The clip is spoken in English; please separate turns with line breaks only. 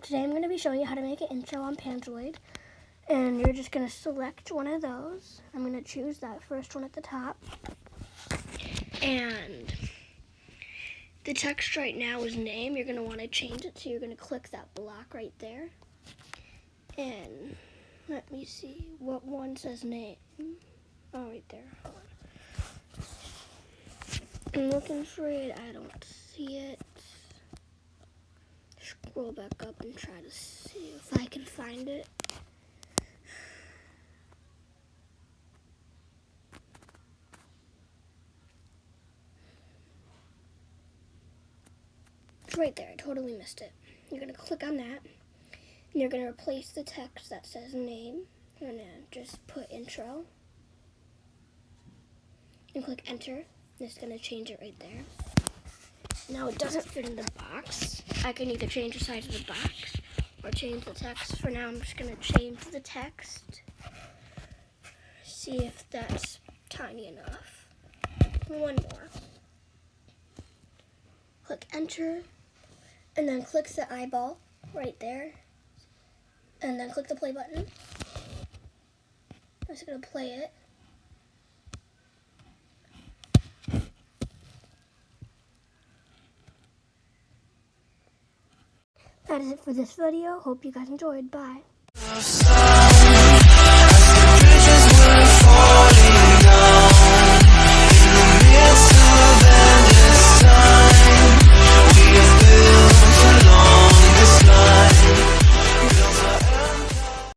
today I'm going to be showing you how to make an intro on PANZOID. And you're just going to select one of those. I'm going to choose that first one at the top. And the text right now is name. You're going to want to change it, so you're going to click that block right there. And let me see what one says name. Oh, right there. Hold on. I'm looking for it. I don't see it. Scroll back up and try to see if I can find it. It's right there. I totally missed it. You're going to click on that. And you're going to replace the text that says name. You're going to just put intro. And click enter. It's going to change it right there. Now it doesn't fit in the box. I can either change the size of the box or change the text. For now, I'm just going to change the text. See if that's tiny enough. One more. Click enter, and then click the eyeball right there, and then click the play button. I'm just going to play it. That is it for this video. Hope you guys enjoyed. Bye.